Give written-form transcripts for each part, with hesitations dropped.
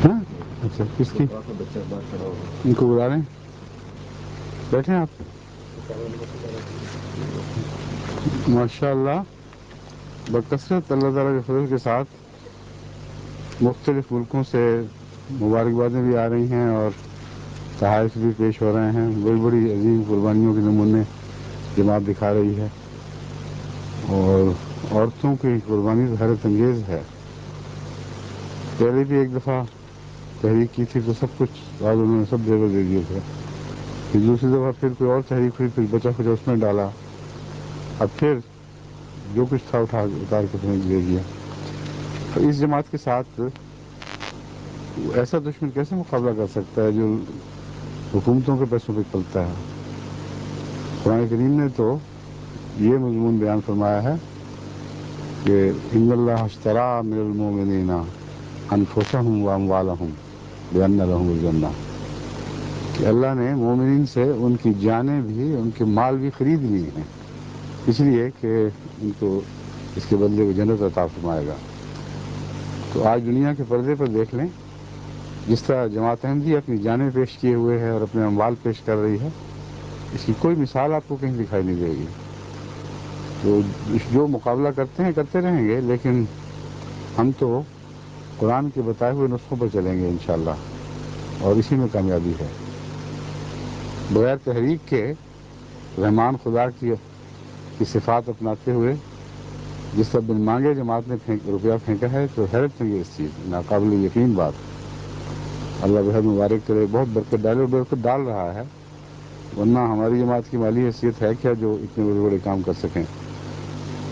ہاں اچھا کس کی؟ ان کو بلا رہے ہیں، بیٹھے ہیں آپ؟ ماشاء اللہ بکثرت اللہ تعالیٰ کے فضل کے ساتھ مختلف ملکوں سے مبارکبادیں بھی آ رہی ہیں اور تحائف بھی پیش ہو رہے ہیں. بڑی بڑی عظیم قربانیوں کے نمونے جماعت دکھا رہی ہے اور عورتوں کی قربانی تو حیرت انگیز ہے. پہلے بھی ایک دفعہ تحریک کی تھی تو سب کچھ بعد انہوں نے سب زیور دے دیے تھے. پھر دوسری دفعہ پھر کوئی اور تحریک ہوئی، پھر بچا کچھ اس میں ڈالا. اب پھر جو کچھ تھا اتار کے پھینک دے دیا. تو اس جماعت کے ساتھ ایسا دشمن کیسے مقابلہ کر سکتا ہے جو حکومتوں کے پیسوں پہ پلتا ہے؟ قرآن کریم نے تو یہ مضمون بیان فرمایا ہے کہ ان اللہ اشتری من المؤمنین انفسهم واموالهم بان لهم الجنہ، کہ اللہ نے مومنین سے ان کی جانیں بھی، ان کے مال بھی خرید لی ہیں، اس لیے کہ ان کو اس کے بدلے میں جنت عطا فرمائے گا. تو آج دنیا کے پردے پر دیکھ لیں، جس طرح جماعت احمدیہ اپنی جانیں پیش کیے ہوئے ہے اور اپنے اموال پیش کر رہی ہے، اس کی کوئی مثال آپ کو کہیں دکھائی نہیں دے گی. تو جو مقابلہ کرتے ہیں کرتے رہیں گے، لیکن ہم تو قرآن کے بتائے ہوئے نسخوں پر چلیں گے انشاءاللہ، اور اسی میں کامیابی ہے. بغیر تحریک کے رحمان خدا کی صفات اپناتے ہوئے جس طرح بن مانگے جماعت نے روپیہ پھینکا ہے تو حیرت انگیز چیز، ناقابل یقین بات. اللہ بہت مبارک کرے، بہت برکت ڈالے، اور برکت ڈال رہا ہے، ورنہ ہماری جماعت کی مالی حیثیت ہے کیا جو اتنے بڑے بڑے کام کر سکیں.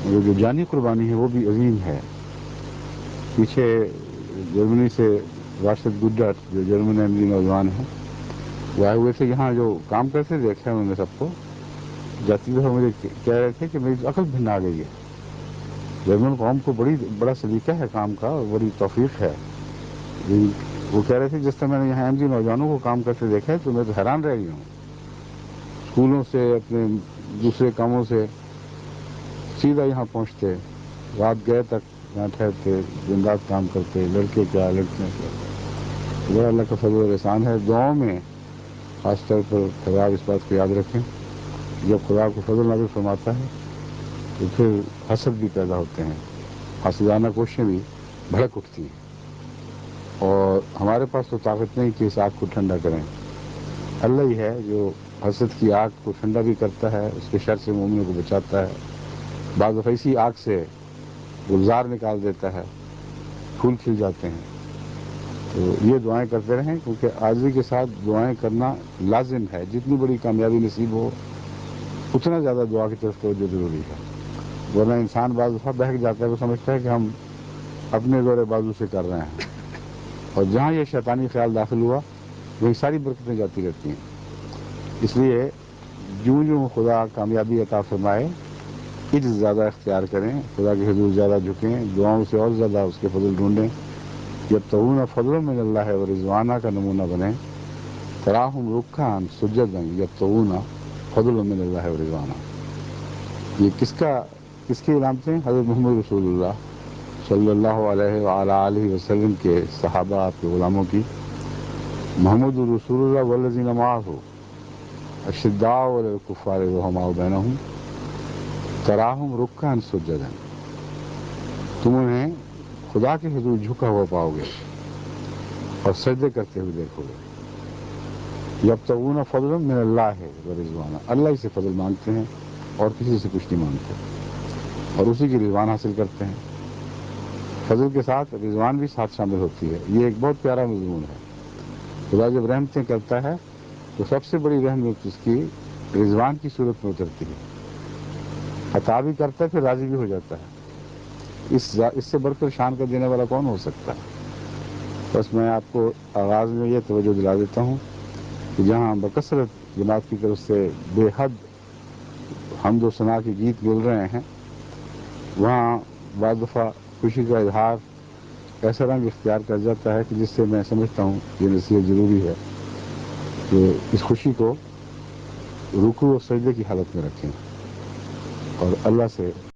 مگر جو جانی قربانی ہے وہ بھی عظیم ہے. پیچھے جرمنی سے راشد گڈر جو جرمن احمدی نوجوان ہیں، وہ آئے ہوئے تھے یہاں، جو کام کرتے دیکھا انہوں نے سب کو. جاتی دفعہ مجھے کہہ رہے تھے کہ میری عقل بھن آ گئی ہے. جرمن قوم کو بڑا سلیقہ ہے کام کا اور بڑی توفیق ہے. وہ کہہ رہے تھے جس طرح میں نے یہاں احمدی نوجوانوں کو کام کرتے دیکھا ہے تو میں تو حیران رہ گیا ہوں. اسکولوں سے، اپنے دوسرے کاموں سے سیدھا یہاں پہنچتے، رات گئے تک یہاں ٹھہرتے، دن رات کام کرتے، لڑکے کیا لڑکیاں کیا. بڑا اللہ کا فضل و احسان ہے. دعاؤں میں خاص طور پر خراب اس بات کو یاد رکھیں، جب خدا کو فضل نازل فرماتا ہے تو پھر حسد بھی پیدا ہوتے ہیں، حسدانہ کوششیں بھی بھڑک اٹھتی ہیں، اور ہمارے پاس تو طاقت نہیں کہ اس آگ کو ٹھنڈا کریں. اللہ ہی ہے جو حسد کی آگ کو ٹھنڈا بھی کرتا ہے، اس کے شر سے مومنوں کو بچاتا ہے. بعض دفعہ اسی آگ سے گلزار نکال دیتا ہے، پھول کھل جاتے ہیں. تو یہ دعائیں کرتے رہیں، کیونکہ عاجزی کے ساتھ دعائیں کرنا لازم ہے. جتنی بڑی کامیابی نصیب ہو اتنا زیادہ دعا کی طرف توجہ ضروری ہے، ورنہ انسان بعض دفعہ بہک جاتا ہے. وہ سمجھتا ہے کہ ہم اپنے زور بازو سے کر رہے ہیں، اور جہاں یہ شیطانی خیال داخل ہوا وہی ساری برکتیں جاتی رہتی ہیں. اس لیے جو خدا کامیابی عطا فرمائے، عجز زیادہ اختیار کریں، خدا کے حضور زیادہ جھکیں، دعاؤں سے اور زیادہ اس کے فضل ڈھونڈیں. یبتغون فضلا من اللہ و رضوانہ کا نمونہ بنیں. تراہم رکعا سجدا یبتغون فضلا من اللہ و رضوانہ. یہ کس کی علامتیں؟ حضرت محمد رسول اللہ صلی اللہ علیہ وعلی آلہ وسلم کے صحابہ، آپ کے غلاموں کی. محمد رسول اللہ والذین معہ اشداء علی الکفار رحماء بینہم تراہم رکعا سجدا. تم انہیں خدا کے حضور جھکا ہوا پاؤ گے اور سجدے کرتے ہوئے دیکھو گے. یبتغون فضلا من اللہ و رضوانہ، اللہ ہی سے فضل مانگتے ہیں اور کسی سے کچھ نہیں مانگتے، اور اسی کی رضوان حاصل کرتے ہیں. فضل کے ساتھ رضوان بھی ساتھ شامل ہوتی ہے. یہ ایک بہت پیارا مضمون ہے. خدا جب رحمتیں کرتا ہے تو سب سے بڑی رحمت اس کی رضوان کی صورت میں اترتی ہے. عطا بھی کرتا ہے، پھر راضی بھی ہو جاتا ہے. اس سے بڑھ کر شان کا دینے والا کون ہو سکتا ہے؟ بس میں آپ کو آغاز میں یہ توجہ دلا دیتا ہوں کہ جہاں بکثرت جماعت کی طرف سے بے حد حمد و ثنا کے گیت مل رہے ہیں، وہاں بعض دفعہ خوشی کا اظہار ایسا رنگ اختیار کر جاتا ہے کہ جس سے میں سمجھتا ہوں یہ نصیحت ضروری ہے کہ اس خوشی کو رکوع و سجدے کی حالت میں رکھیں اور اللہ سے